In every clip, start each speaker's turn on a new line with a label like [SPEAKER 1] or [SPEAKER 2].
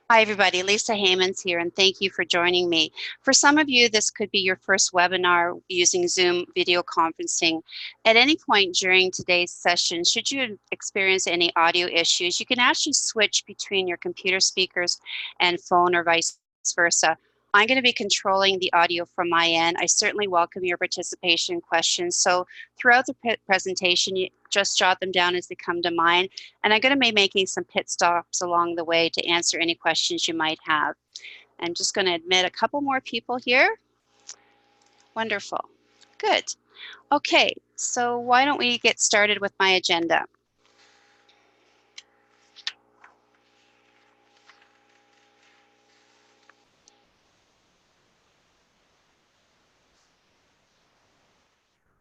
[SPEAKER 1] Hi, everybody. Lisa Haymans here, and thank you for joining me. For some of you, this could be your first webinar using Zoom video conferencing. At any point during today's session, should you experience any audio issues, you can actually switch between your computer speakers and phone or vice versa. I'm going to be controlling the audio from my end. I certainly welcome your participation questions. So throughout the presentation, you just jot them down as they come to mind. And I'm going to be making some pit stops along the way to answer any questions you might have. I'm just going to admit a couple more people here. Wonderful. Good. Okay, so why don't we get started with my agenda?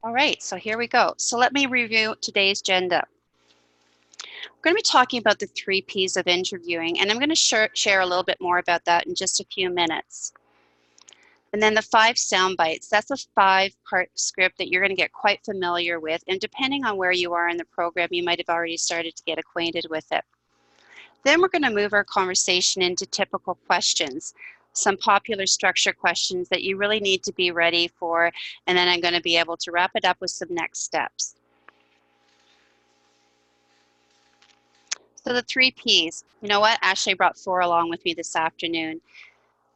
[SPEAKER 1] All right, so here we go. So let me review today's agenda. We're going to be talking about the 3 Ps of interviewing, and I'm going to share a little bit more about that in just a few minutes. And then the 5 sound bites, that's a 5-part script that you're going to get quite familiar with. And depending on where you are in the program, you might have already started to get acquainted with it. Then we're going to move our conversation into typical questions, some popular structure questions that you really need to be ready for. And then I'm going to be able to wrap it up with some next steps. So the 3 Ps, you know what? Ashley brought 4 along with me this afternoon.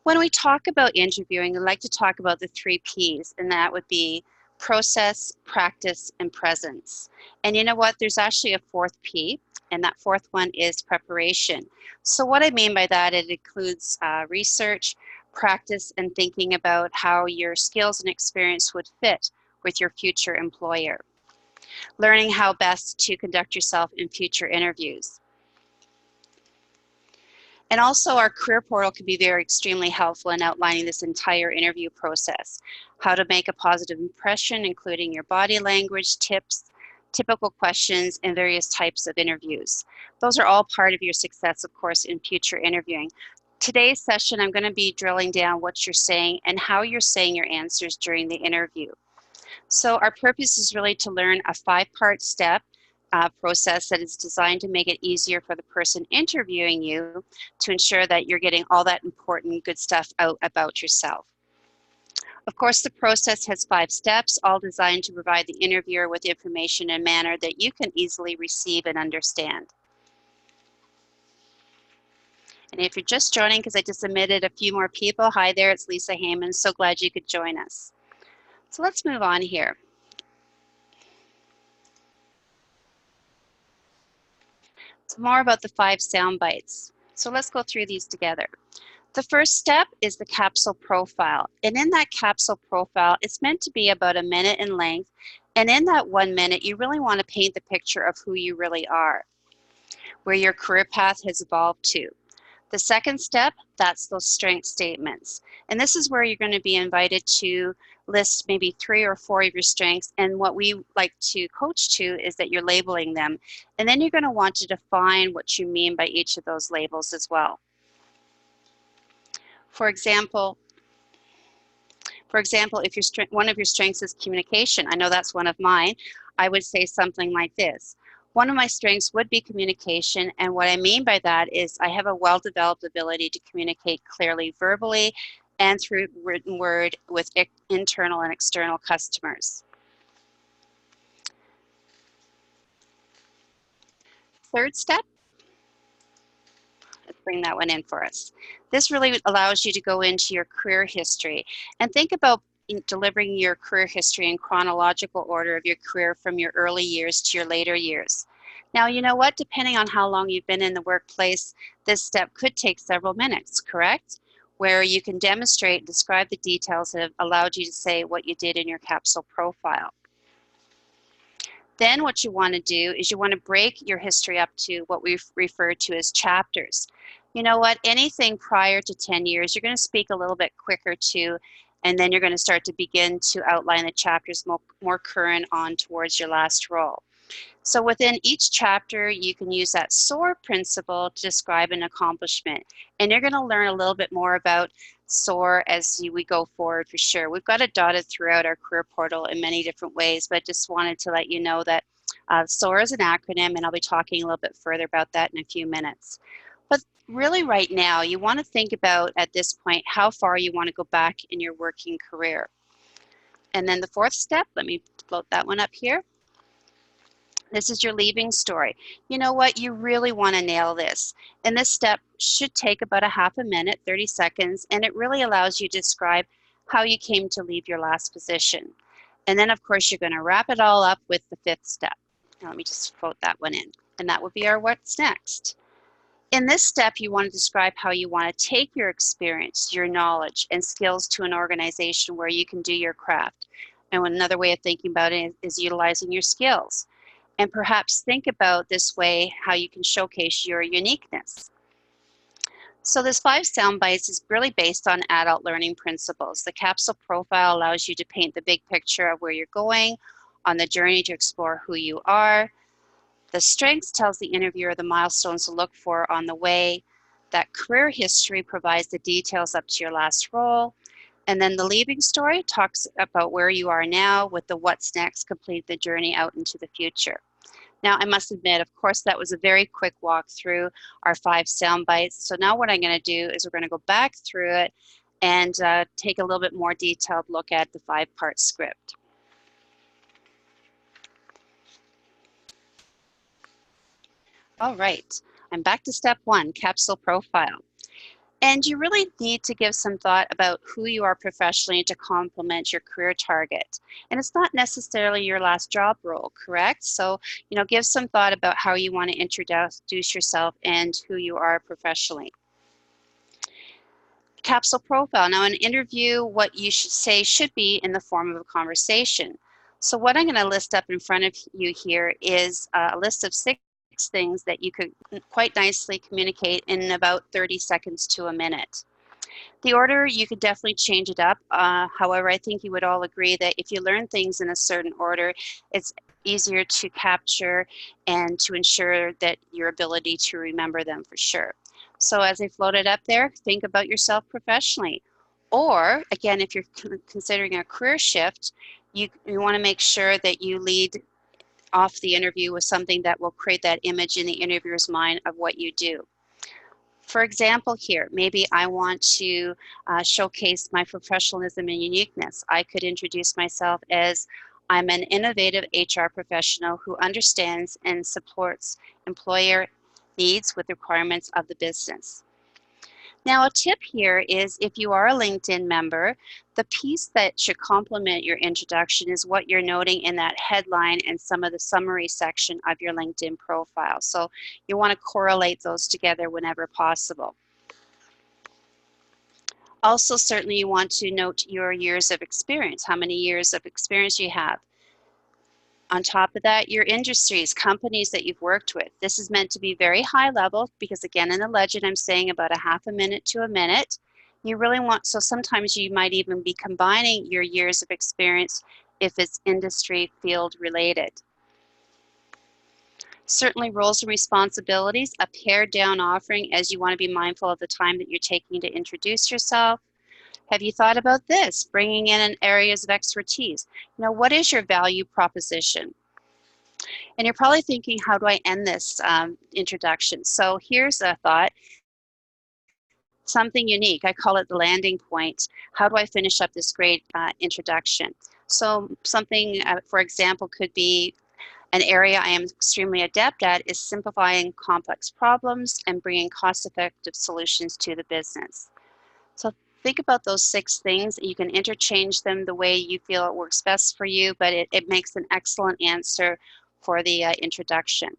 [SPEAKER 1] When we talk about interviewing, I'd like to talk about the 3 Ps, and that would be process, practice, and presence. And you know what? There's actually a 4th P, and that 4th one is preparation. So what I mean by that, it includes research, practice, and thinking about how your skills and experience would fit with your future employer. Learning how best to conduct yourself in future interviews. And also our career portal can be very extremely helpful in outlining this entire interview process. How to make a positive impression, including your body language, tips, typical questions, and various types of interviews. Those are all part of your success, of course, in future interviewing. Today's session, I'm going to be drilling down what you're saying and how you're saying your answers during the interview. So our purpose is really to learn a 5-part step process that is designed to make it easier for the person interviewing you to ensure that you're getting all that important good stuff out about yourself. Of course, the process has 5 steps, all designed to provide the interviewer with information in a manner that you can easily receive and understand. And if you're just joining, because I just admitted a few more people, hi there, it's Lisa Heyman. So glad you could join us. So let's move on here. So more about the 5 sound bites. So let's go through these together. The first step is the capsule profile. And in that capsule profile, it's meant to be about a minute in length. And in that 1 minute, you really want to paint the picture of who you really are, where your career path has evolved to. The second step, that's those strength statements. And this is where you're going to be invited to list maybe 3 or 4 of your strengths. And what we like to coach to is that you're labeling them. And then you're going to want to define what you mean by each of those labels as well. For example, if one of your strengths is communication, I know that's one of mine, I would say something like this. One of my strengths would be communication, and what I mean by that is I have a well-developed ability to communicate clearly verbally and through written word with internal and external customers. Third step, let's bring that one in for us. This really allows you to go into your career history and think about delivering your career history in chronological order of your career from your early years to your later years. Now, you know what? Depending on how long you've been in the workplace, this step could take several minutes, correct? Where you can demonstrate and describe the details that have allowed you to say what you did in your capsule profile. Then what you want to do is you want to break your history up to what we've referred to as chapters. You know what? Anything prior to 10 years, you're going to speak a little bit quicker to, and then you're going to start to begin to outline the chapters more current on towards your last role. So within each chapter, you can use that SOAR principle to describe an accomplishment. And you're going to learn a little bit more about SOAR as we go forward for sure. We've got it dotted throughout our career portal in many different ways, but just wanted to let you know that SOAR is an acronym, and I'll be talking a little bit further about that in a few minutes. But really right now, you want to think about at this point how far you want to go back in your working career. And then the fourth step, let me float that one up here. This is your leaving story. You know what? You really want to nail this. And this step should take about a half a minute, 30 seconds, and it really allows you to describe how you came to leave your last position. And then, of course, you're going to wrap it all up with the fifth step. Now, let me just float that one in. And that would be our what's next. In this step, you want to describe how you want to take your experience, your knowledge, and skills to an organization where you can do your craft. And another way of thinking about it is utilizing your skills. And perhaps think about this way how you can showcase your uniqueness. So this 5 sound bites is really based on adult learning principles. The capsule profile allows you to paint the big picture of where you're going on the journey to explore who you are. The strengths tells the interviewer the milestones to look for on the way. That career history provides the details up to your last role. And then the leaving story talks about where you are now with the what's next, complete the journey out into the future. Now, I must admit, of course, that was a very quick walk through our 5 sound bites. So now what I'm going to do is we're going to go back through it and take a little bit more detailed look at the 5-part script. All right, I'm back to step 1, capsule profile. And you really need to give some thought about who you are professionally to complement your career target. And it's not necessarily your last job role, correct? So, give some thought about how you want to introduce yourself and who you are professionally. Capsule profile. Now, an interview, what you should say should be in the form of a conversation. So what I'm going to list up in front of you here is a list of 6 things that you could quite nicely communicate in about 30 seconds to a minute. The order, you could definitely change it up. However, I think you would all agree that if you learn things in a certain order, it's easier to capture and to ensure that your ability to remember them for sure. So as I floated up there, think about yourself professionally. Or, again, if you're considering a career shift, you want to make sure that you lead off the interview with something that will create that image in the interviewer's mind of what you do. For example here, maybe I want to showcase my professionalism and uniqueness. I could introduce myself as I'm an innovative HR professional who understands and supports employer needs with requirements of the business. Now, a tip here is if you are a LinkedIn member, the piece that should complement your introduction is what you're noting in that headline and some of the summary section of your LinkedIn profile. So you want to correlate those together whenever possible. Also, certainly you want to note your years of experience, how many years of experience you have. On top of that, your industries, companies that you've worked with. This is meant to be very high level because, again, in the legend, I'm saying about a half a minute to a minute. You really want, so sometimes you might even be combining your years of experience if it's industry field related. Certainly roles and responsibilities, a pared down offering as you want to be mindful of the time that you're taking to introduce yourself. Have you thought about this? Bringing in areas of expertise. What is your value proposition? And you're probably thinking, how do I end this introduction? So here's a thought. Something unique. I call it the landing point. How do I finish up this great introduction? So something, for example, could be an area I am extremely adept at is simplifying complex problems and bringing cost-effective solutions to the business. So think about those 6 things. You can interchange them the way you feel it works best for you, but it makes an excellent answer for the introduction.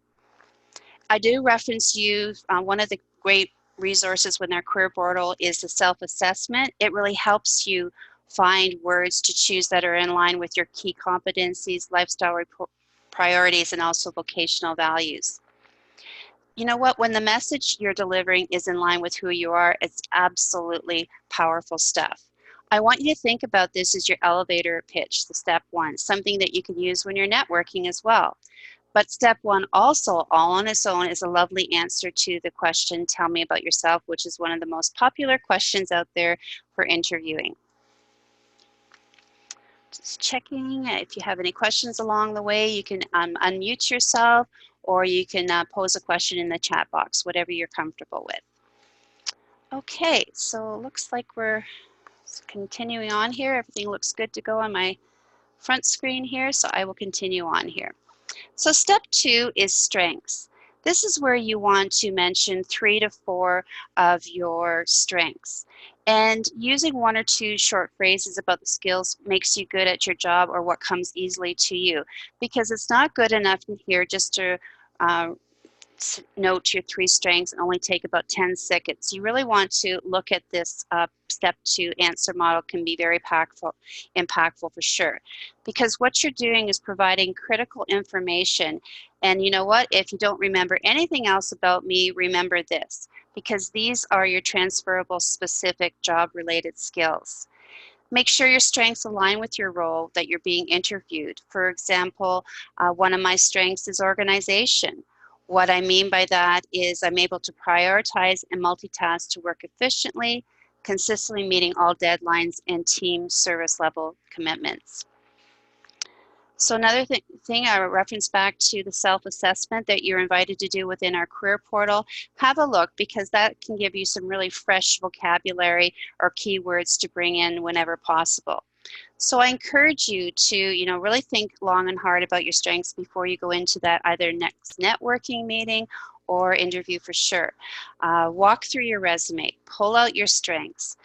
[SPEAKER 1] I do reference you, one of the great resources within our career portal is the self-assessment. It really helps you find words to choose that are in line with your key competencies, lifestyle priorities, and also vocational values. You know what? When the message you're delivering is in line with who you are, it's absolutely powerful stuff. I want you to think about this as your elevator pitch, the step 1, something that you can use when you're networking as well. But step 1 also, all on its own, is a lovely answer to the question, tell me about yourself, which is one of the most popular questions out there for interviewing. Just checking if you have any questions along the way. You can unmute yourself, or you can pose a question in the chat box, whatever you're comfortable with. Okay, so it looks like we're continuing on here. Everything looks good to go on my front screen here, so I will continue on here. So step 2 is strengths. This is where you want to mention 3 to 4 of your strengths. And using 1 or 2 short phrases about the skills makes you good at your job or what comes easily to you. Because it's not good enough in here just to note your 3 strengths and only take about 10 seconds. You really want to look at this step 2 answer model. Can be very impactful for sure, because what you're doing is providing critical information. And you know what? If you don't remember anything else about me, remember this, because these are your transferable specific job related skills. Make sure your strengths align with your role that you're being interviewed. For example, one of my strengths is organization. What I mean by that is I'm able to prioritize and multitask to work efficiently, consistently meeting all deadlines and team service level commitments. So another thing, I reference back to the self-assessment that you're invited to do within our career portal. Have a look, because that can give you some really fresh vocabulary or keywords to bring in whenever possible. So I encourage you to, really think long and hard about your strengths before you go into that either next networking meeting or interview for sure. Walk through your resume, pull out your strengths.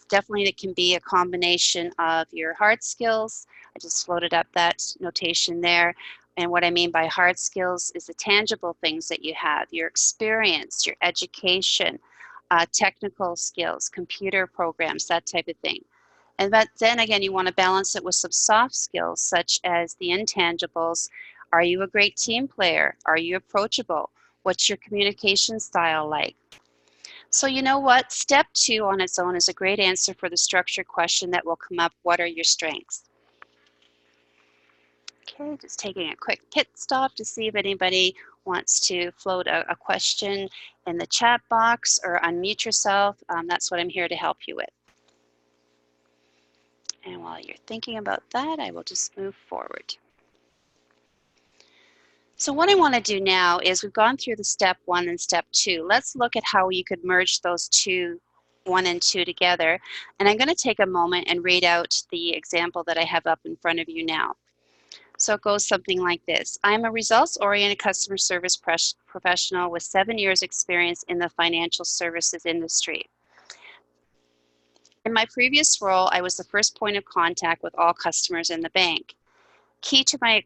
[SPEAKER 1] Definitely it can be a combination of your hard skills. I just floated up that notation there. And what I mean by hard skills is the tangible things that you have, your experience, your education, technical skills, computer programs, that type of thing. And then again, you want to balance it with some soft skills, such as the intangibles. Are you a great team player? Are you approachable? What's your communication style like? So you know what? Step 2 on its own is a great answer for the structured question that will come up. What are your strengths? Okay, just taking a quick pit stop to see if anybody wants to float a question in the chat box or unmute yourself. That's what I'm here to help you with. And while you're thinking about that, I will just move forward. So what I want to do now is we've gone through the step 1 and step 2. Let's look at how you could merge those 1 and 2 together. And I'm going to take a moment and read out the example that I have up in front of you now. So it goes something like this. I'm a results-oriented customer service professional with 7 years experience in the financial services industry. In my previous role, I was the first point of contact with all customers in the bank. Key to my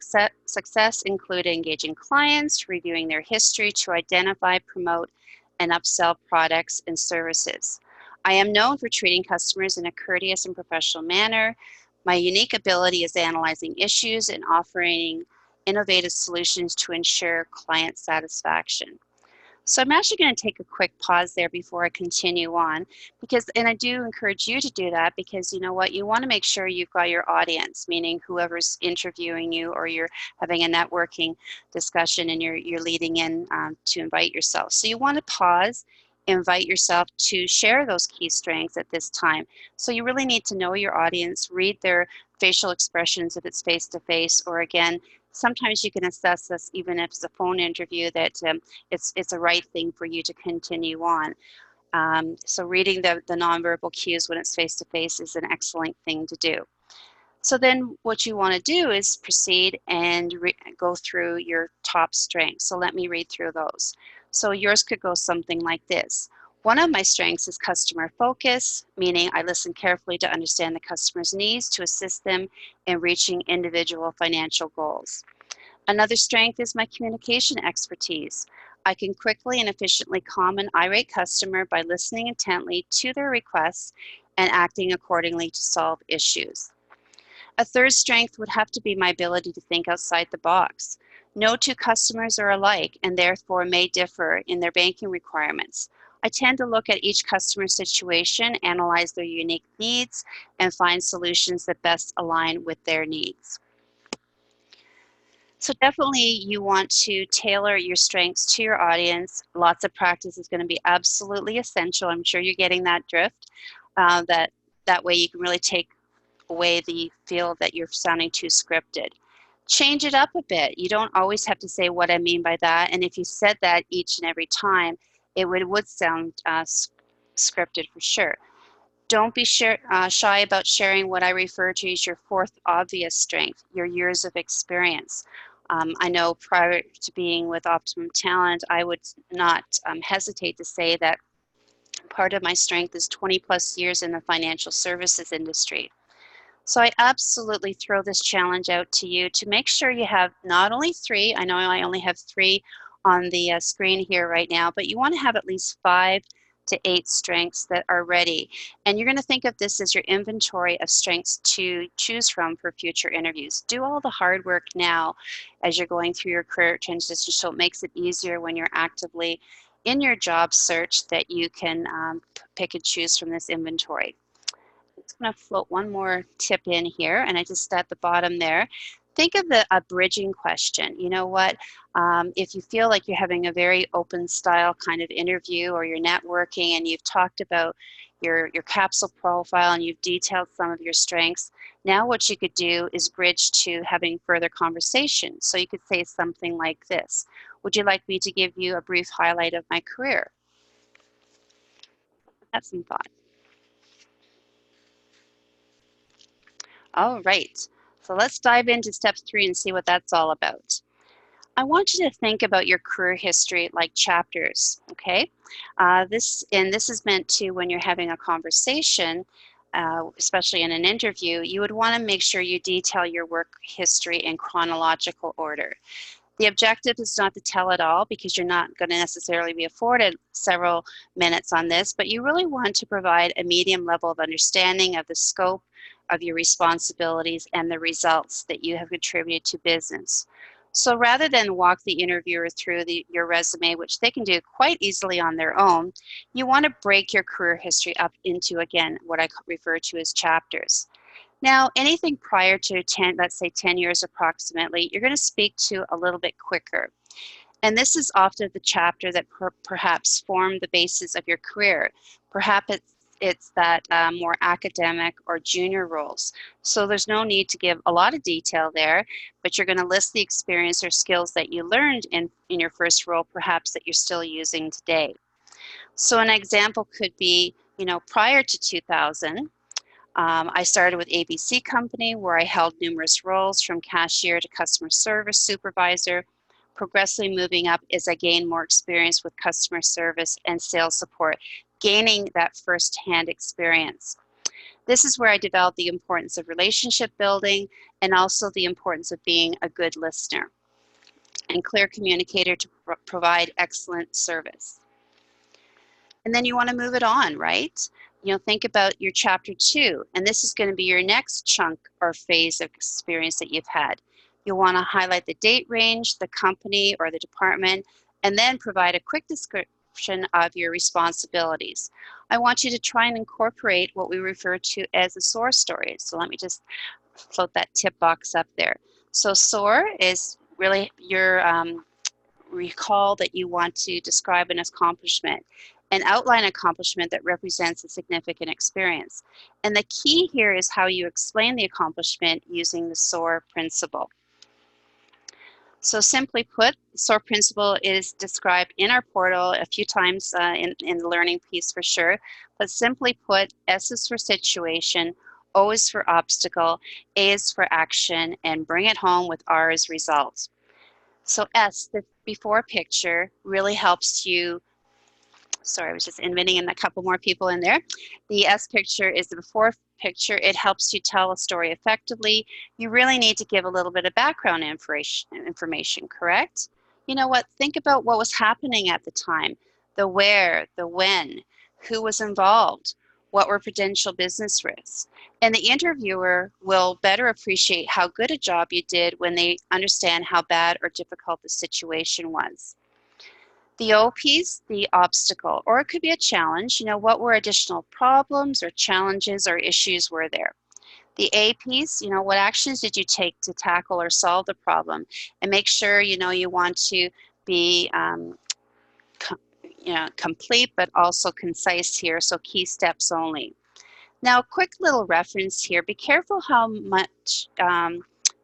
[SPEAKER 1] success include engaging clients, reviewing their history to identify, promote, and upsell products and services. I am known for treating customers in a courteous and professional manner. My unique ability is analyzing issues and offering innovative solutions to ensure client satisfaction. So I'm actually going to take a quick pause there before I continue on, and I do encourage you to do that, because you know what, you want to make sure you've got your audience, meaning whoever's interviewing you, or you're having a networking discussion and you're leading in to invite yourself. So you want to pause, invite yourself to share those key strengths at this time. So you really need to know your audience, read their facial expressions if it's face-to-face, or again, sometimes you can assess this even if it's a phone interview, that it's a right thing for you to continue on. So reading the nonverbal cues when it's face-to-face is an excellent thing to do. So then what you want to do is proceed and go through your top strengths. So let me read through those. So yours could go something like this. One of my strengths is customer focus, meaning I listen carefully to understand the customer's needs to assist them in reaching individual financial goals. Another strength is my communication expertise. I can quickly and efficiently calm an irate customer by listening intently to their requests and acting accordingly to solve issues. A third strength would have to be my ability to think outside the box. No two customers are alike and therefore may differ in their banking requirements. I tend to look at each customer situation, analyze their unique needs, and find solutions that best align with their needs. So definitely you want to tailor your strengths to your audience. Lots of practice is going to be absolutely essential. I'm sure you're getting that drift. That way you can really take away the feel that you're sounding too scripted. Change it up a bit. You don't always have to say what I mean by that. And if you said that each and every time, it would sound scripted for sure. Don't be shy about sharing what I refer to as your fourth obvious strength, your years of experience. I know prior to being with Optimum Talent, I would not hesitate to say that part of my strength is 20 plus years in the financial services industry. So I absolutely throw this challenge out to you to make sure you have not only 3, I know I only have 3 on the screen here right now, but you want to have at least 5 to 8 strengths that are ready. And you're going to think of this as your inventory of strengths to choose from for future interviews. Do all the hard work now as you're going through your career transition, so it makes it easier when you're actively in your job search that you can pick and choose from this inventory. I'm going to float one more tip in here, and I just at the bottom there. Think of a bridging question. You know what? If you feel like you're having a very open style kind of interview, or you're networking and you've talked about your capsule profile and you've detailed some of your strengths, now what you could do is bridge to having further conversation. So you could say something like this: would you like me to give you a brief highlight of my career? Have some thought. All right, so let's dive into step 3 and see what that's all about. I want you to think about your career history like chapters, okay? This is meant to, when you're having a conversation, especially in an interview, you would want to make sure you detail your work history in chronological order. The objective is not to tell it all, because you're not going to necessarily be afforded several minutes on this, but you really want to provide a medium level of understanding of the scope of your responsibilities and the results that you have contributed to business. So rather than walk the interviewer through your resume, which they can do quite easily on their own, you want to break your career history up into, again, what I refer to as chapters. Now, anything prior to 10, let's say 10 years approximately, you're going to speak to a little bit quicker. And this is often the chapter that perhaps formed the basis of your career. Perhaps it's that more academic or junior roles. So there's no need to give a lot of detail there, but you're going to list the experience or skills that you learned in your first role, perhaps that you're still using today. So an example could be, prior to 2000, I started with ABC Company, where I held numerous roles from cashier to customer service supervisor, progressively moving up as I gained more experience with customer service and sales support, gaining that first-hand experience. This is where I developed the importance of relationship building and also the importance of being a good listener and clear communicator to provide excellent service. And then you want to move it on, right? Think about your chapter 2, and this is going to be your next chunk or phase of experience that you've had. You'll want to highlight the date range, the company or the department, and then provide a quick description of your responsibilities. I want you to try and incorporate what we refer to as a SOAR story. So let me just float that tip box up there. So SOAR is really your recall that you want to describe an accomplishment, and outline accomplishment that represents a significant experience. And the key here is how you explain the accomplishment using the SOAR principle. So simply put, SOAR principle is described in our portal a few times in the learning piece for sure, but simply put, S is for situation, O is for obstacle, A is for action, and bring it home with R as result. So S, the before picture, really helps you. Sorry, I was just inventing in a couple more people in there. The S picture is the before picture. It helps you tell a story effectively. You really need to give a little bit of background information, correct? You know what? Think about what was happening at the time, the where, the when, who was involved, what were potential business risks. And the interviewer will better appreciate how good a job you did when they understand how bad or difficult the situation was. The O piece, the obstacle, or it could be a challenge. What were additional problems or challenges or issues were there? The A piece, what actions did you take to tackle or solve the problem? And make sure, you want to be complete but also concise here, so key steps only. Now, a quick little reference here. Be careful how much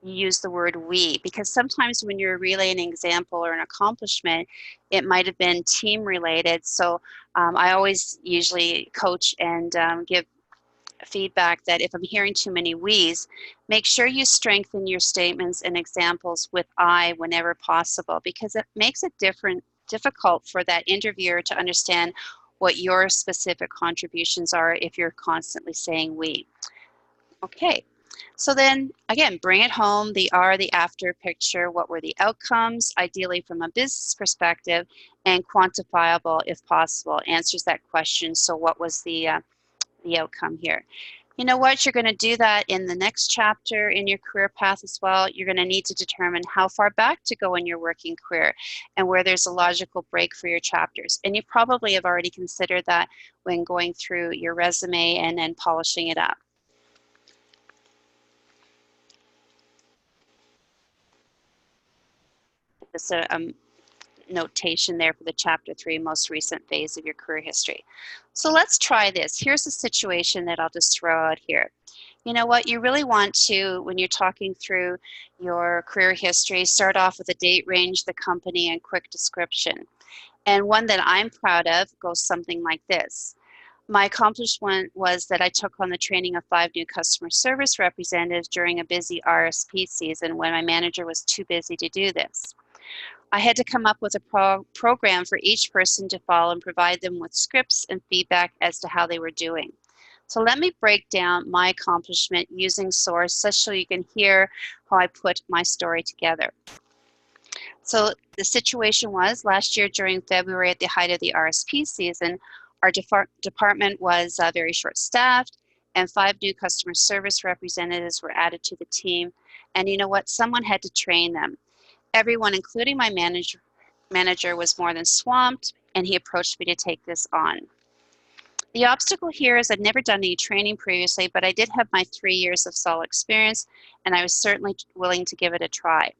[SPEAKER 1] you use the word we, because sometimes when you're relaying an example or an accomplishment, it might have been team related. So I always usually coach and give feedback that if I'm hearing too many we's, make sure you strengthen your statements and examples with I whenever possible, because it makes it difficult for that interviewer to understand what your specific contributions are if you're constantly saying we. Okay, so then again, bring it home, the R, the after picture. What were the outcomes, ideally from a business perspective, and quantifiable if possible, answers that question. So what was the outcome here? You know what, you're going to do that in the next chapter in your career path as well. You're going to need to determine how far back to go in your working career and where there's a logical break for your chapters. And you probably have already considered that when going through your resume and then polishing it up. Just a notation there for the chapter 3 most recent phase of your career history. So let's try this. Here's a situation that I'll just throw out here. You know what, you really want to, when you're talking through your career history, start off with a date range, the company, and quick description. And one that I'm proud of goes something like this. My accomplishment was that I took on the training of 5 new customer service representatives during a busy RSP season when my manager was too busy to do this. I had to come up with a program for each person to follow and provide them with scripts and feedback as to how they were doing. So let me break down my accomplishment using SOAR so you can hear how I put my story together. So the situation was last year during February at the height of the RSP season, our department was very short-staffed and 5 new customer service representatives were added to the team. And you know what? Someone had to train them. Everyone, including my manager, was more than swamped, and he approached me to take this on. The obstacle here is I'd never done any training previously, but I did have my 3 years of solid experience, and I was certainly willing to give it a try.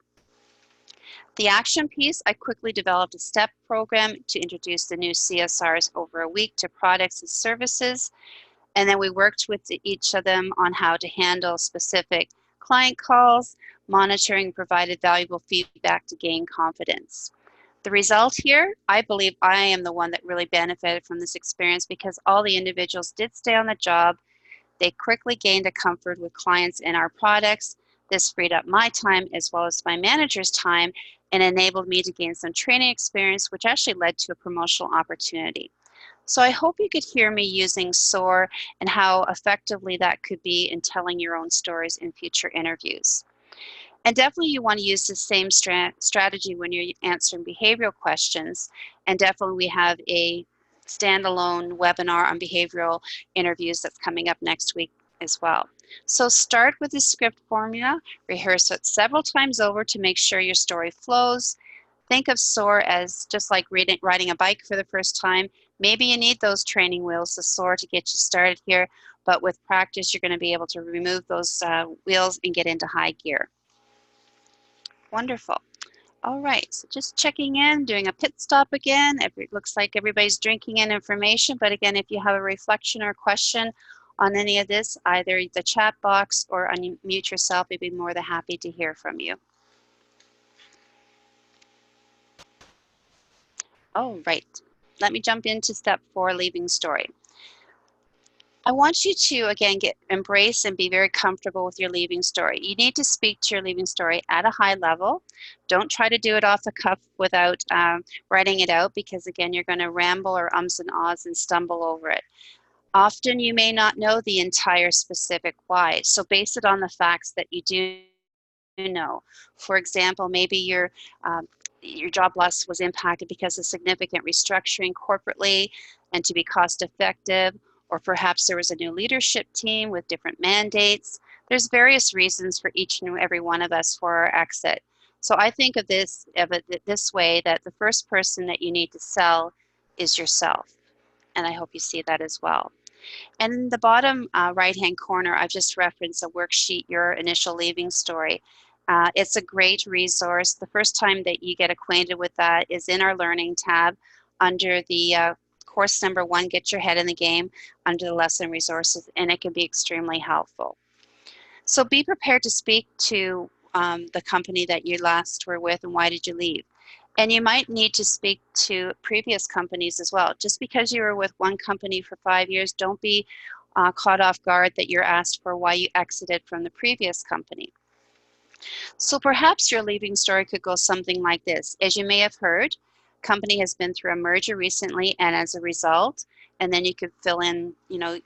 [SPEAKER 1] The action piece, I quickly developed a step program to introduce the new CSRs over a week to products and services, and then we worked with each of them on how to handle specific client calls, monitoring, provided valuable feedback to gain confidence. The result here, I believe I am the one that really benefited from this experience because all the individuals did stay on the job. They quickly gained a comfort with clients and our products. This freed up my time as well as my manager's time and enabled me to gain some training experience, which actually led to a promotional opportunity. So I hope you could hear me using SOAR and how effectively that could be in telling your own stories in future interviews. And definitely you want to use the same strategy when you're answering behavioral questions. And definitely we have a standalone webinar on behavioral interviews that's coming up next week as well. So start with the script formula, rehearse it several times over to make sure your story flows. Think of SOAR as just like riding a bike for the first time. Maybe you need those training wheels, the SOAR, to get you started here, but with practice, you're going to be able to remove those wheels and get into high gear. Wonderful. All right, so just checking in, doing a pit stop again. It looks like everybody's drinking in information, but again, if you have a reflection or question on any of this, either the chat box or unmute yourself, we'd be more than happy to hear from you. Oh, right. Let me jump into step 4, leaving story. I want you to, again, embrace and be very comfortable with your leaving story. You need to speak to your leaving story at a high level. Don't try to do it off the cuff without writing it out because, again, you're going to ramble or ums and ahs and stumble over it. Often you may not know the entire specific why, so base it on the facts that you do know. For example, maybe your job loss was impacted because of significant restructuring corporately and to be cost effective, or perhaps there was a new leadership team with different mandates. There's various reasons for each and every one of us for our exit. So I think of it this way, that the first person that you need to sell is yourself. And I hope you see that as well. And in the bottom right-hand corner, I've just referenced a worksheet, Your Initial Leaving Story. It's a great resource. The first time that you get acquainted with that is in our Learning tab under the course number 1, Get Your Head in the Game, under the lesson resources, and it can be extremely helpful. So be prepared to speak to the company that you last were with and why did you leave. And you might need to speak to previous companies as well. Just because you were with one company for 5 years, don't be caught off guard that you're asked for why you exited from the previous company. So perhaps your leaving story could go something like this. As you may have heard, company has been through a merger recently, and as a result, and then you could fill in,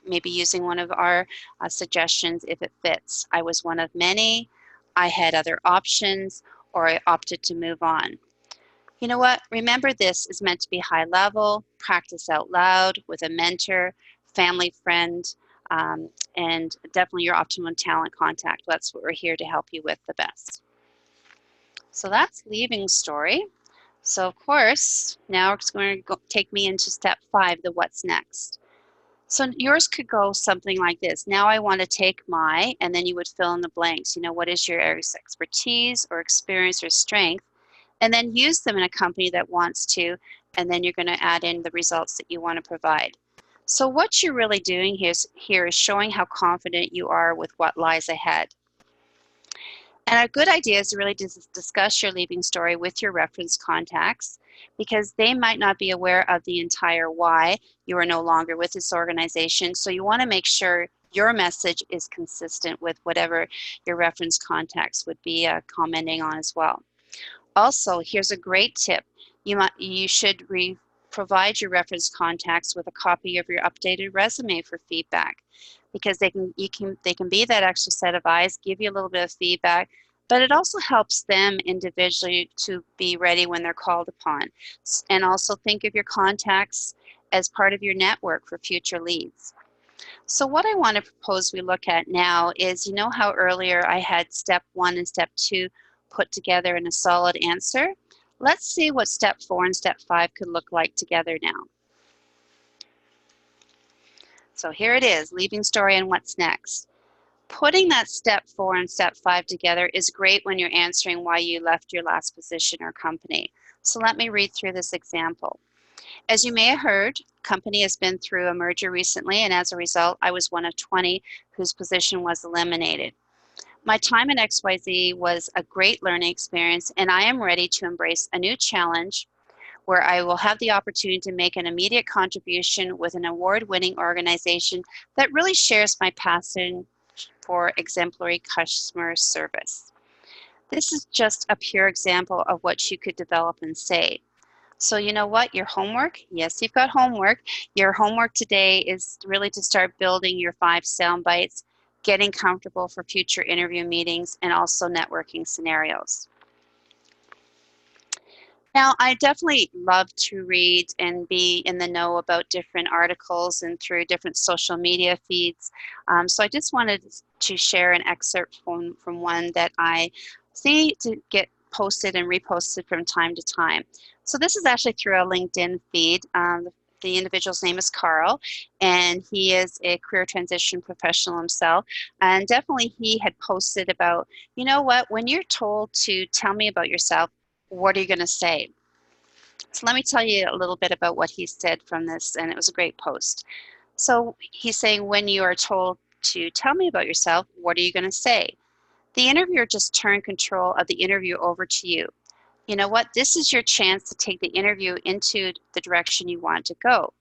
[SPEAKER 1] maybe using one of our suggestions if it fits. I was one of many, I had other options, or I opted to move on. You know what? Remember, this is meant to be high level, practice out loud with a mentor, family friend, and definitely your optimum talent contact. That's what we're here to help you with the best. So that's leaving story. So of course, now it's going to take me into step 5, the what's next. So yours could go something like this. Now I want to take my, and then you would fill in the blanks. What is your area's expertise or experience or strength? And then use them in a company that wants to, and then you're going to add in the results that you want to provide. So what you're really doing here is showing how confident you are with what lies ahead. And a good idea is to really discuss your leaving story with your reference contacts, because they might not be aware of the entire why you are no longer with this organization. So you want to make sure your message is consistent with whatever your reference contacts would be commenting on as well. Also, here's a great tip. You should provide your reference contacts with a copy of your updated resume for feedback, because they can be that extra set of eyes, give you a little bit of feedback, but it also helps them individually to be ready when they're called upon. And also think of your contacts as part of your network for future leads. So what I want to propose we look at now is, how earlier I had step 1 and step 2 put together in a solid answer? Let's see what step 4 and step 5 could look like together now. So here it is, leaving story and what's next. Putting that step 4 and step 5 together is great when you're answering why you left your last position or company. So let me read through this example. As you may have heard, company has been through a merger recently, and as a result, I was one of 20 whose position was eliminated. My time at XYZ was a great learning experience, and I am ready to embrace a new challenge where I will have the opportunity to make an immediate contribution with an award-winning organization that really shares my passion for exemplary customer service. This is just a pure example of what you could develop and say. So you know what, your homework, yes, you've got homework. Your homework today is really to start building your 5 sound bites, getting comfortable for future interview meetings, and also networking scenarios. Now, I definitely love to read and be in the know about different articles and through different social media feeds. So I just wanted to share an excerpt from one that I see to get posted and reposted from time to time. So this is actually through a LinkedIn feed. The individual's name is Carl, and he is a career transition professional himself. And definitely he had posted about, you know what, when you're told to tell me about yourself, what are you going to say? So let me tell you a little bit about what he said from this, and it was a great post. So he's saying, when you are told to tell me about yourself, what are you going to say? The interviewer just turned control of the interview over to you. You know what? This is your chance to take the interview into the direction you want to go.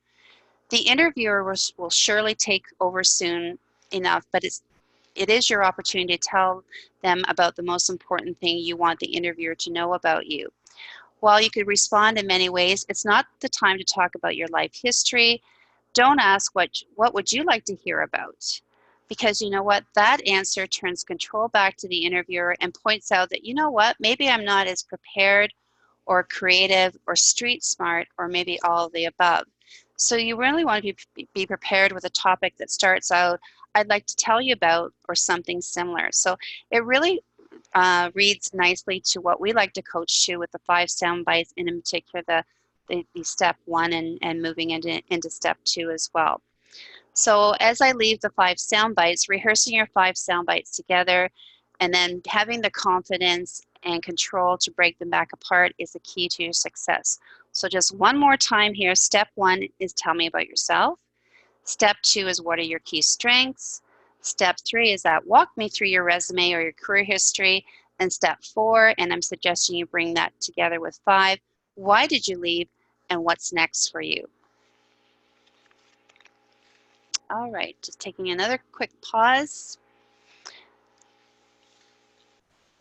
[SPEAKER 1] The interviewer will surely take over soon enough, but it is your opportunity to tell them about the most important thing you want the interviewer to know about you. While you could respond in many ways, it's not the time to talk about your life history. Don't ask what would you like to hear about? Because you know what, that answer turns control back to the interviewer and points out that, you know what, maybe I'm not as prepared or creative or street smart, or maybe all of the above. So you really want to be prepared with a topic that starts out, I'd like to tell you about, or something similar. So it really reads nicely to what we like to coach to with the 5 sound bites, and in particular the step 1 and moving into step 2 as well. So as I leave the 5 sound bites, rehearsing your 5 sound bites together and then having the confidence and control to break them back apart is the key to your success. So just one more time here. Step 1 is tell me about yourself. Step 2 is what are your key strengths. Step 3 is that walk me through your resume or your career history. And step 4, and I'm suggesting you bring that together with 5, why did you leave and what's next for you? All right, just taking another quick pause.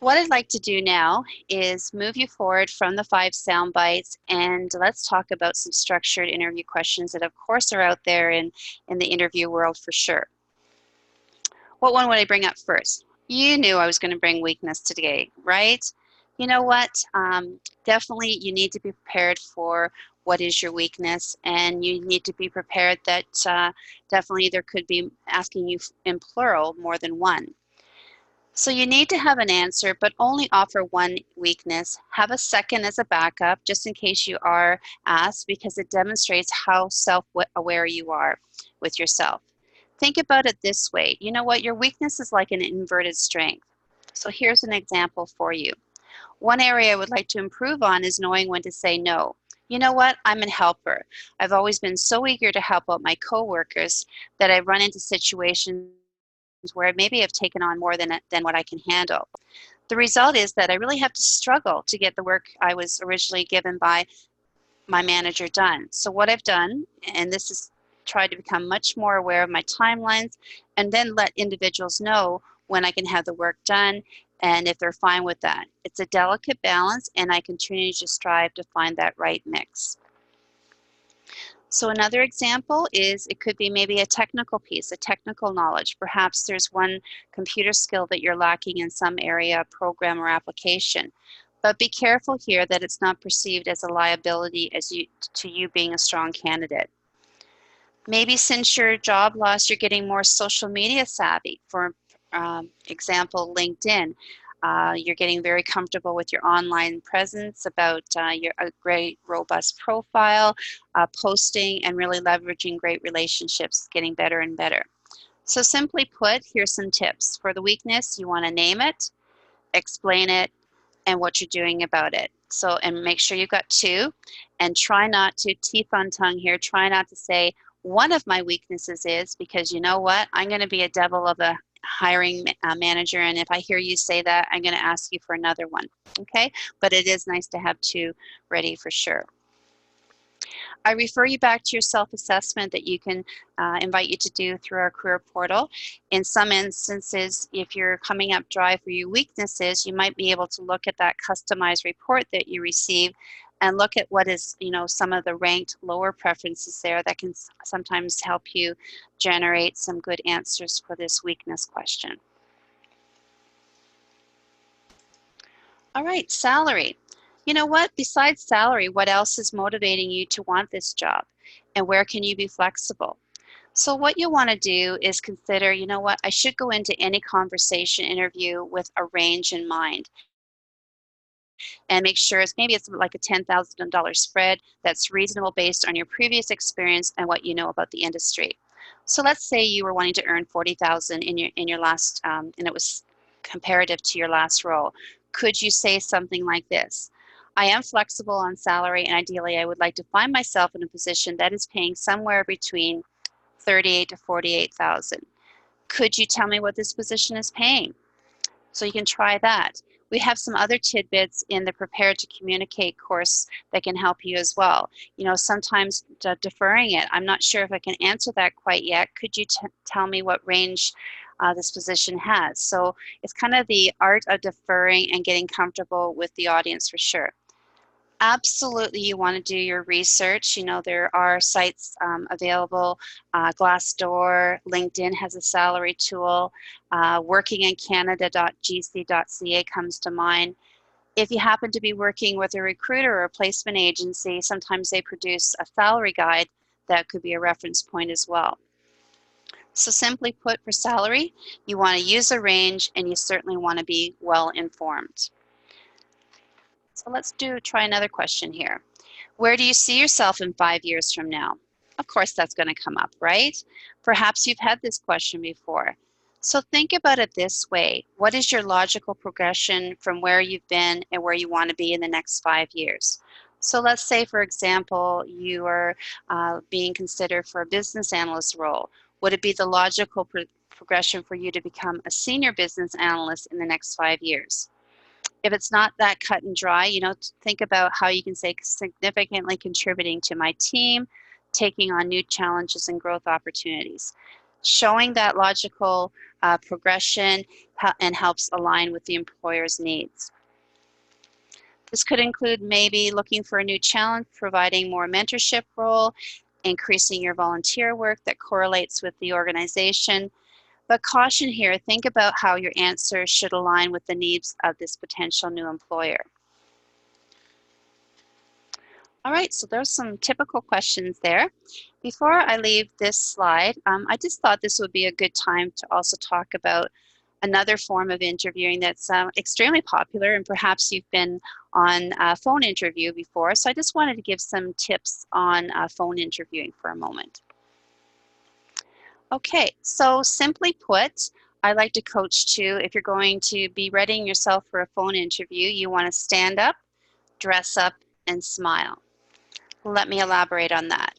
[SPEAKER 1] What I'd like to do now is move you forward from the 5 sound bites, and let's talk about some structured interview questions that of course are out there in the interview world for sure. What one would I bring up first? You knew I was going to bring weakness today, right? You know what? Definitely you need to be prepared for what is your weakness, and you need to be prepared that definitely there could be asking you in plural more than one. So you need to have an answer, but only offer one weakness. Have a second as a backup, just in case you are asked, because it demonstrates how self-aware you are with yourself. Think about it this way. You know what? Your weakness is like an inverted strength. So here's an example for you. One area I would like to improve on is knowing when to say no. You know what? I'm a helper. I've always been so eager to help out my coworkers that I run into situations where I maybe have taken on more than what I can handle. The result is that I really have to struggle to get the work I was originally given by my manager done. So what I've done, and this is try to become much more aware of my timelines, and then let individuals know when I can have the work done and if they're fine with that. It's a delicate balance, and I continue to strive to find that right mix. So another example is it could be maybe a technical piece, a technical knowledge. Perhaps there's one computer skill that you're lacking in some area, program or application. But be careful here that it's not perceived as a liability to you being a strong candidate. Maybe since your job loss, you're getting more social media savvy. For example, LinkedIn. You're getting very comfortable with your online presence, about a great robust profile, posting, and really leveraging great relationships, getting better and better. So simply put, here's some tips. For the weakness, you want to name it, explain it, and what you're doing about it. So, and make sure you've got 2, and try not to, teeth on tongue here, try not to say, one of my weaknesses is, because you know what, I'm going to be a devil of a hiring manager, and if I hear you say that, I'm going to ask you for another one, okay? But it is nice to have 2 ready for sure. I refer you back to your self-assessment that you can invite you to do through our career portal. In some instances, if you're coming up dry for your weaknesses, you might be able to look at that customized report that you receive and look at what is, some of the ranked lower preferences there that can sometimes help you generate some good answers for this weakness question. All right, salary. You know what? Besides salary, what else is motivating you to want this job? And where can you be flexible? So what you want to do is consider, you know what, I should go into any conversation interview with a range in mind, and make sure maybe it's like a $10,000 spread that's reasonable based on your previous experience and what you know about the industry. So let's say you were wanting to earn 40,000 in your last, and it was comparative to your last role. Could you say something like this? I am flexible on salary, and ideally I would like to find myself in a position that is paying somewhere between 38 to 48,000. Could you tell me what this position is paying? So you can try that. We have some other tidbits in the Prepare to Communicate course that can help you as well. Sometimes deferring it. I'm not sure if I can answer that quite yet. Could you tell me what range this position has? So it's kind of the art of deferring and getting comfortable with the audience for sure. Absolutely, you want to do your research. There are sites available. Glassdoor, LinkedIn has a salary tool. Workingincanada.gc.ca comes to mind. If you happen to be working with a recruiter or a placement agency, sometimes they produce a salary guide that could be a reference point as well. So simply put, for salary, you want to use a range, and you certainly want to be well informed. So let's try another question here. Where do you see yourself in 5 years from now? Of course, that's going to come up, right? Perhaps you've had this question before. So think about it this way. What is your logical progression from where you've been and where you want to be in the next 5 years? So let's say, for example, you are being considered for a business analyst role. Would it be the logical progression for you to become a senior business analyst in the next 5 years? If it's not that cut and dry, think about how you can say significantly contributing to my team, taking on new challenges and growth opportunities. Showing that logical progression and helps align with the employer's needs. This could include maybe looking for a new challenge, providing more mentorship role, increasing your volunteer work that correlates with the organization. But caution here, think about how your answer should align with the needs of this potential new employer. All right, so there's some typical questions there. Before I leave this slide, I just thought this would be a good time to also talk about another form of interviewing that's extremely popular, and perhaps you've been on a phone interview before. So I just wanted to give some tips on phone interviewing for a moment. Okay, so simply put, I like to coach to, if you're going to be readying yourself for a phone interview, you want to stand up, dress up, and smile. Let me elaborate on that.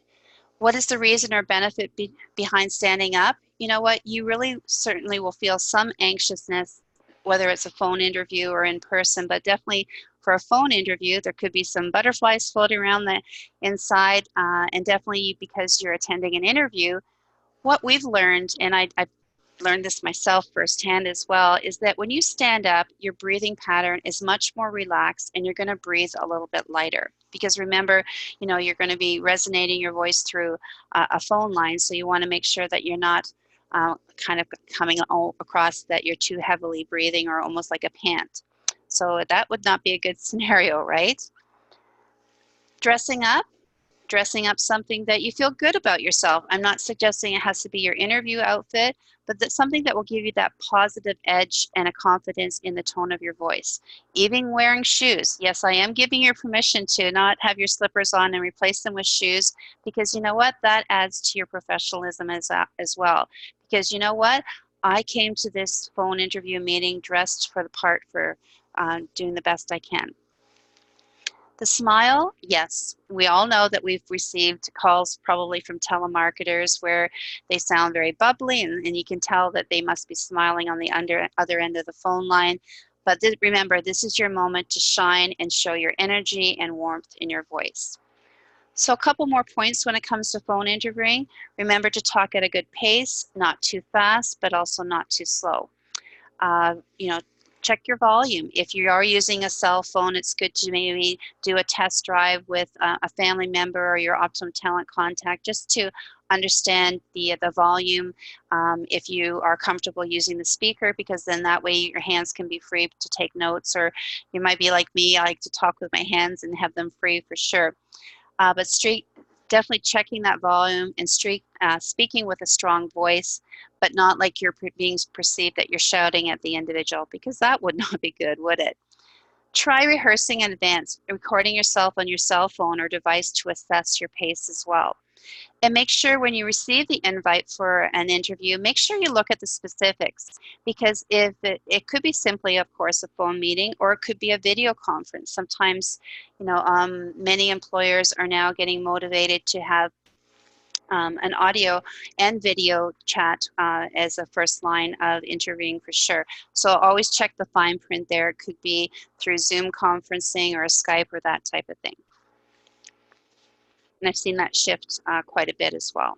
[SPEAKER 1] What is the reason or benefit behind standing up? You know what, you really certainly will feel some anxiousness, whether it's a phone interview or in person, but definitely for a phone interview, there could be some butterflies floating around the inside, and definitely because you're attending an interview. What we've learned, and I've learned this myself firsthand as well, is that when you stand up, your breathing pattern is much more relaxed and you're going to breathe a little bit lighter. Because remember, you're going to be resonating your voice through a phone line, so you want to make sure that you're not kind of coming across that you're too heavily breathing or almost like a pant. So that would not be a good scenario, right? Dressing up something that you feel good about yourself. I'm not suggesting it has to be your interview outfit, but that's something that will give you that positive edge and a confidence in the tone of your voice. Even wearing shoes. Yes, I am giving you permission to not have your slippers on and replace them with shoes, because you know what? That adds to your professionalism as well. Because you know what? I came to this phone interview meeting dressed for the part for doing the best I can. The smile, yes, we all know that we've received calls probably from telemarketers where they sound very bubbly, and you can tell that they must be smiling on the other end of the phone line. But remember, this is your moment to shine and show your energy and warmth in your voice. So a couple more points when it comes to phone interviewing. Remember to talk at a good pace, not too fast, but also not too slow. Check your volume. If you are using a cell phone, it's good to maybe do a test drive with a family member or your Optimum Talent contact, just to understand the volume, if you are comfortable using the speaker, because then that way your hands can be free to take notes. Or you might be like me, I like to talk with my hands and have them free for sure. But definitely checking that volume and speaking with a strong voice, but not like you're being perceived that you're shouting at the individual, because that would not be good, would it? Try rehearsing in advance, recording yourself on your cell phone or device to assess your pace as well. And make sure when you receive the invite for an interview, make sure you look at the specifics, because if it could be simply, of course, a phone meeting, or it could be a video conference. Sometimes, many employers are now getting motivated to have an audio and video chat as a first line of interviewing for sure. So always check the fine print there. It could be through Zoom conferencing or a Skype or that type of thing. And I've seen that shift quite a bit as well.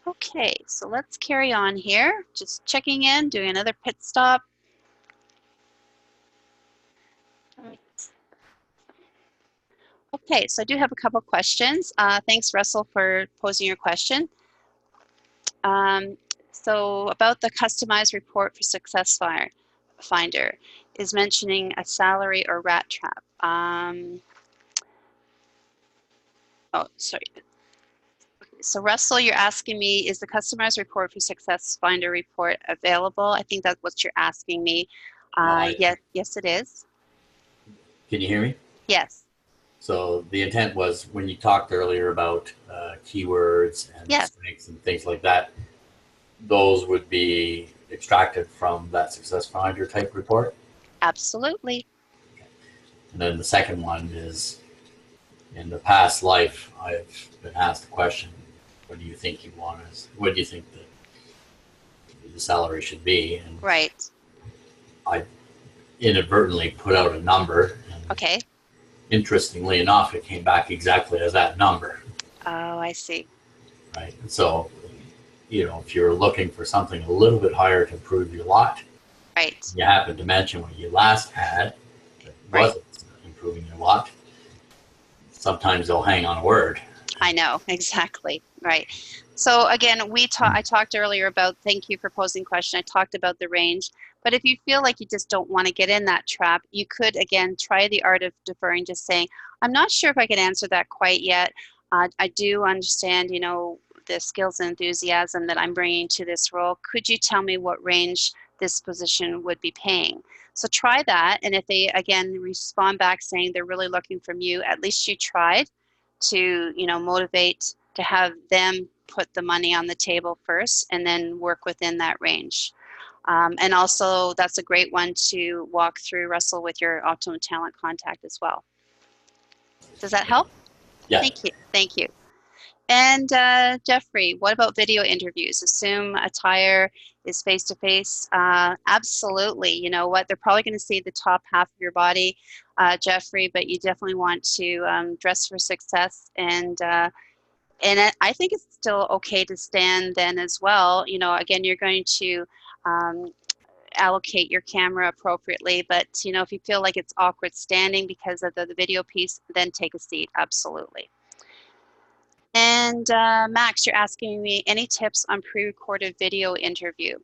[SPEAKER 1] Okay, so let's carry on here. Just checking in, doing another pit stop. Okay, so I do have a couple questions. Thanks, Russell, for posing your question. So about the customized report for Success Finder is mentioning a salary or rat trap. Oh, sorry. So Russell, you're asking me, is the customized report for Success Finder report available? I think that's what you're asking me. Yes, it is.
[SPEAKER 2] Can you hear me?
[SPEAKER 1] Yes.
[SPEAKER 2] So the intent was, when you talked earlier about keywords and
[SPEAKER 1] Yes.
[SPEAKER 2] strengths and things like that, those would be extracted from that Success Finder type report?
[SPEAKER 1] Absolutely.
[SPEAKER 2] And then the second one is, in the past life, I've been asked the question, what do you think you want us? What do you think the salary should be? And
[SPEAKER 1] right.
[SPEAKER 2] inadvertently put out a number. And
[SPEAKER 1] Okay.
[SPEAKER 2] interestingly enough, it came back exactly as that number.
[SPEAKER 1] Oh, I see.
[SPEAKER 2] Right. And so, if you're looking for something a little bit higher to improve your lot,
[SPEAKER 1] Right.
[SPEAKER 2] you happen to mention what you last had that
[SPEAKER 1] Right.
[SPEAKER 2] wasn't improving your lot, sometimes they'll hang on a word.
[SPEAKER 1] I know, exactly. Right. So again, I talked earlier about, thank you for posing question. I talked about the range, but if you feel like you just don't want to get in that trap, you could, again, try the art of deferring, just saying, I'm not sure if I can answer that quite yet. I do understand, the skills and enthusiasm that I'm bringing to this role. Could you tell me what range this position would be paying? So try that. And if they, again, respond back saying they're really looking from you, at least you tried to, motivate to have them put the money on the table first and then work within that range. And also, that's a great one to walk through, Russell, with your Optimum Talent contact as well. Does that help?
[SPEAKER 2] Yeah.
[SPEAKER 1] Thank you. Thank you. And Jeffrey, what about video interviews? Assume attire is face-to-face. Absolutely. You know what? They're probably going to see the top half of your body, Jeffrey, but you definitely want to dress for success. And I think it's still okay to stand then as well. Again, you're going to allocate your camera appropriately, but if you feel like it's awkward standing because of the video piece, then take a seat. Absolutely. And Max, you're asking me any tips on pre-recorded video interview.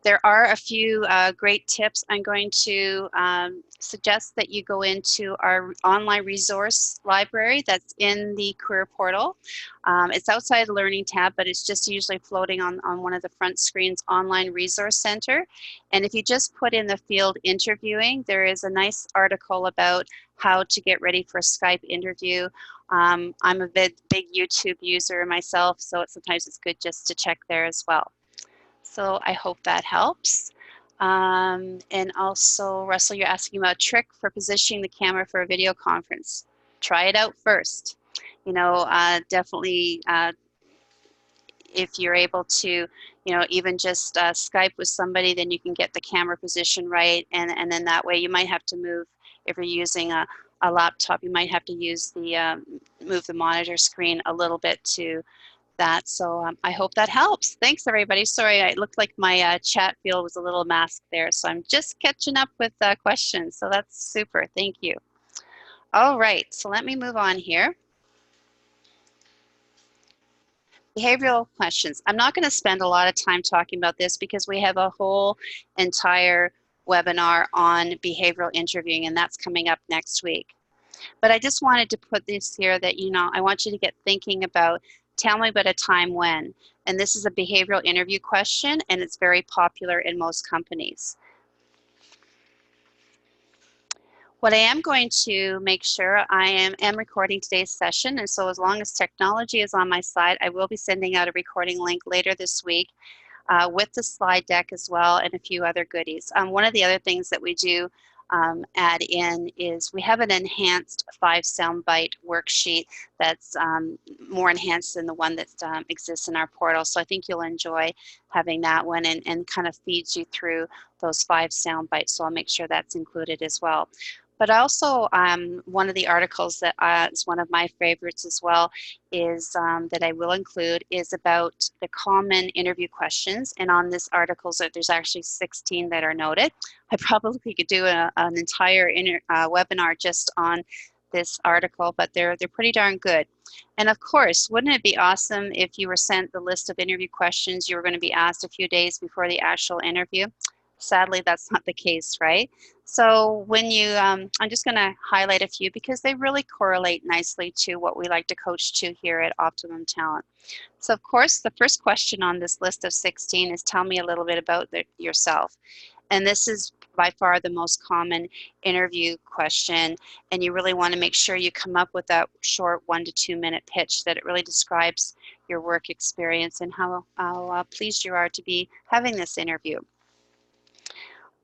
[SPEAKER 1] There are a few great tips. I'm going to suggest that you go into our online resource library that's in the career portal. It's outside the Learning tab, but it's just usually floating on one of the front screens, Online Resource Center. And if you just put in the field interviewing, there is a nice article about how to get ready for a Skype interview. I'm a big YouTube user myself, so sometimes it's good just to check there as well. So I hope that helps. And also, Russell, you're asking about a trick for positioning the camera for a video conference. Try it out first. Definitely if you're able to, even just Skype with somebody, then you can get the camera position right. And then that way you might have to move, if you're using a laptop, you might have to use move the monitor screen a little bit to that. So I hope that helps. Thanks, everybody. Sorry, it looked like my chat field was a little masked there. So I'm just catching up with questions. So that's super. Thank you. All right. So let me move on here. Behavioral questions. I'm not going to spend a lot of time talking about this because we have a whole entire webinar on behavioral interviewing, and that's coming up next week. But I just wanted to put this here that, I want you to get thinking about, tell me about a time when. And this is a behavioral interview question, and it's very popular in most companies. What I am going to make sure, I am recording today's session, and so as long as technology is on my side, I will be sending out a recording link later this week with the slide deck as well and a few other goodies. One of the other things that we do add in is we have an enhanced 5 soundbite worksheet that's more enhanced than the one that exists in our portal. So I think you'll enjoy having that one and kind of feeds you through those 5 soundbites. So I'll make sure that's included as well. But also, one of the articles that is one of my favorites as well is that I will include is about the common interview questions. And on this article, so there's actually 16 that are noted. I probably could do an entire webinar just on this article, but they're pretty darn good. And of course, wouldn't it be awesome if you were sent the list of interview questions you were going to be asked a few days before the actual interview? Sadly, that's not the case, right? So when you, I'm just going to highlight a few because they really correlate nicely to what we like to coach to here at Optimum Talent. So of course, the first question on this list of 16 is tell me a little bit about yourself. And this is by far the most common interview question. And you really want to make sure you come up with that short 1 to 2 minute pitch that it really describes your work experience and how pleased you are to be having this interview.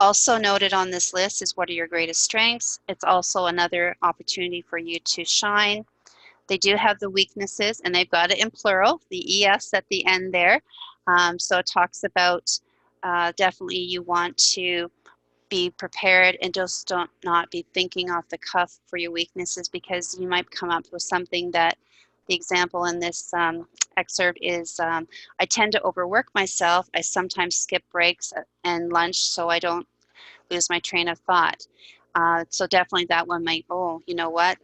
[SPEAKER 1] Also noted on this list is what are your greatest strengths. It's also another opportunity for you to shine. They do have the weaknesses, and they've got it in plural, the ES at the end there. So it talks about definitely you want to be prepared and just don't not be thinking off the cuff for your weaknesses, because you might come up with something that the example in this excerpt is I tend to overwork myself. I sometimes skip breaks and lunch so I don't lose my train of thought. So definitely that one might, oh, you know what?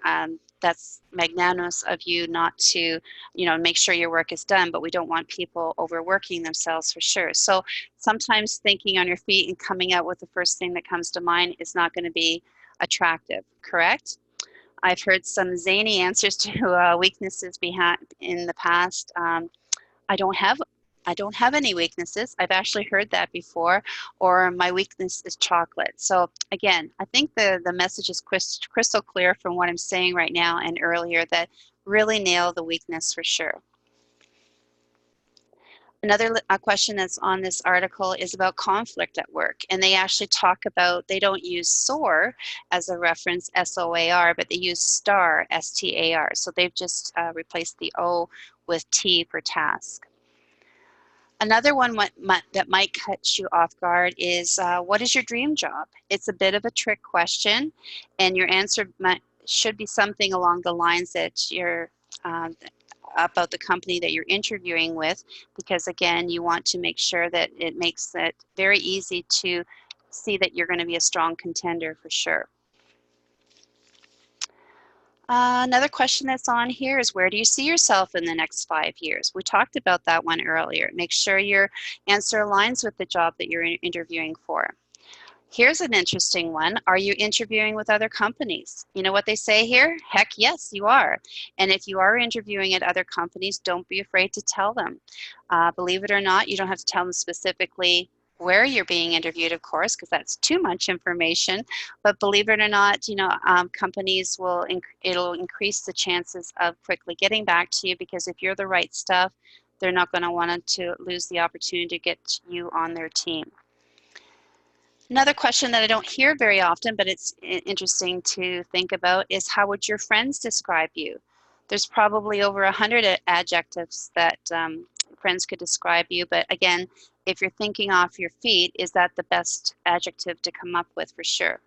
[SPEAKER 1] That's magnanimous of you not to, make sure your work is done, but we don't want people overworking themselves for sure. So sometimes thinking on your feet and coming out with the first thing that comes to mind is not going to be attractive, correct? I've heard some zany answers to weaknesses in the past. I don't have I don't have any weaknesses. I've actually heard that before, or my weakness is chocolate. So again, I think the message is crystal clear from what I'm saying right now and earlier, that really nail the weakness for sure. Another question that's on this article is about conflict at work, and they actually talk about, they don't use SOAR as a reference, SOAR, but they use STAR, STAR. So they've just replaced the O with T for task. Another one that might catch you off guard is, what is your dream job? It's a bit of a trick question, and your answer should be something along the lines that you're about the company that you're interviewing with, because again, you want to make sure that it makes it very easy to see that you're going to be a strong contender for sure. Another question that's on here is, where do you see yourself in the next 5 years? We talked about that one earlier. Make sure your answer aligns with the job that you're interviewing for. Here's an interesting one. Are you interviewing with other companies? You know what they say here? Heck yes, you are. And if you are interviewing at other companies, don't be afraid to tell them. Believe it or not, you don't have to tell them specifically where you're being interviewed, of course, because that's too much information. But believe it or not, companies it'll increase the chances of quickly getting back to you, because if you're the right stuff, they're not going to want to lose the opportunity to get you on their team. Another question that I don't hear very often, but it's interesting to think about, is how would your friends describe you? There's probably over 100 adjectives that friends could describe you, but again, if you're thinking off your feet, is that the best adjective to come up with for sure?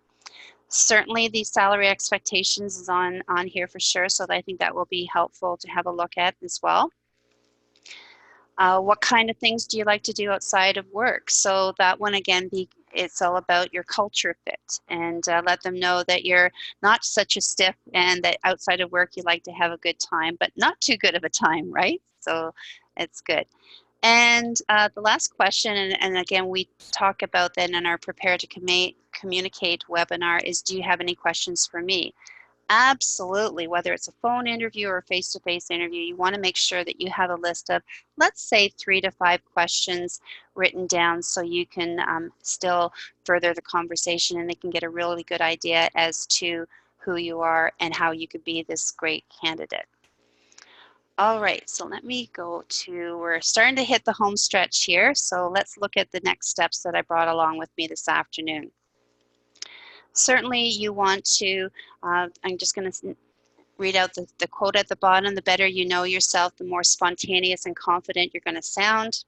[SPEAKER 1] Certainly the salary expectations is on here for sure, so I think that will be helpful to have a look at as well. What kind of things do you like to do outside of work? So that one again, it's all about your culture fit, and let them know that you're not such a stiff, and that outside of work you like to have a good time, but not too good of a time, right? So it's good. And the last question, and again, we talk about that in our Prepare to Communicate webinar, is, do you have any questions for me? Absolutely. Whether it's a phone interview or a face-to-face interview, you want to make sure that you have a list of, let's say, 3 to 5 questions written down, so you can still further the conversation and they can get a really good idea as to who you are and how you could be this great candidate. All right, so let me go to, we're starting to hit the home stretch here, so let's look at the next steps that I brought along with me this afternoon. Certainly you want to, I'm just going to read out the quote at the bottom, the better you know yourself, the more spontaneous and confident you're going to sound.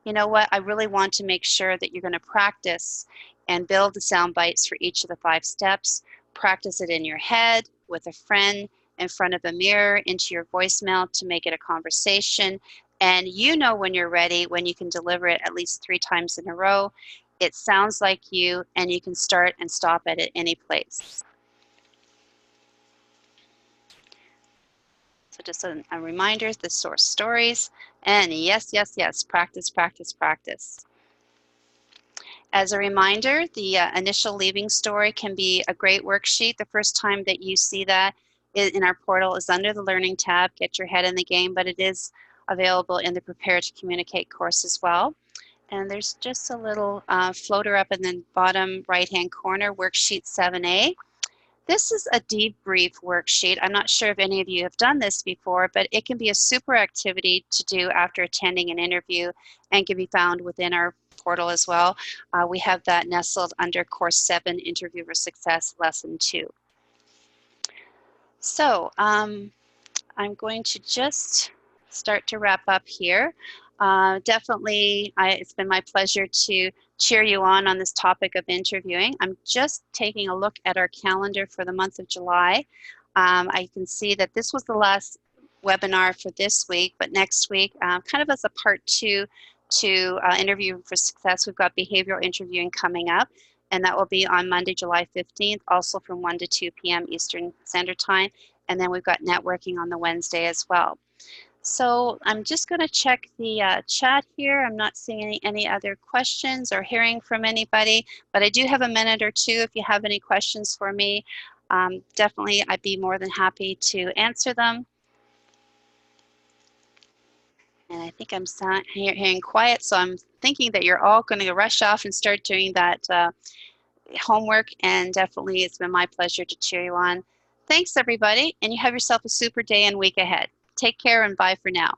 [SPEAKER 1] You know what, I really want to make sure that you're going to practice and build the sound bites for each of the 5 steps. Practice it in your head, with a friend, in front of a mirror, into your voicemail to make it a conversation. And you know when you're ready, when you can deliver it at least 3 times in a row. It sounds like you, and you can start and stop at any place. So just a reminder, the source stories, and yes, practice, practice, practice. As a reminder, the initial leaving story can be a great worksheet. The first time that you see that in our portal is under the Learning tab, Get Your Head in the Game, but it is available in the Prepare to Communicate course as well. And there's just a little floater up in the bottom right-hand corner, Worksheet 7A. This is a debrief worksheet. I'm not sure if any of you have done this before, but it can be a super activity to do after attending an interview and can be found within our portal as well. We have that nestled under Course 7, Interview for Success, Lesson 2. So I'm going to just start to wrap up here. Definitely, it's been my pleasure to cheer you on this topic of interviewing. I'm just taking a look at our calendar for the month of July. I can see that this was the last webinar for this week, but next week, kind of as a part 2 to Interview for Success, we've got behavioral interviewing coming up, and that will be on Monday, July 15th, also from 1 to 2 p.m. Eastern Standard Time, and then we've got networking on the Wednesday as well. So I'm just going to check the chat here. I'm not seeing any other questions or hearing from anybody, but I do have a minute or two if you have any questions for me. Definitely, I'd be more than happy to answer them. And I think I'm hearing quiet, so I'm thinking that you're all going to rush off and start doing that homework, and definitely it's been my pleasure to cheer you on. Thanks, everybody, and you have yourself a super day and week ahead. Take care and bye for now.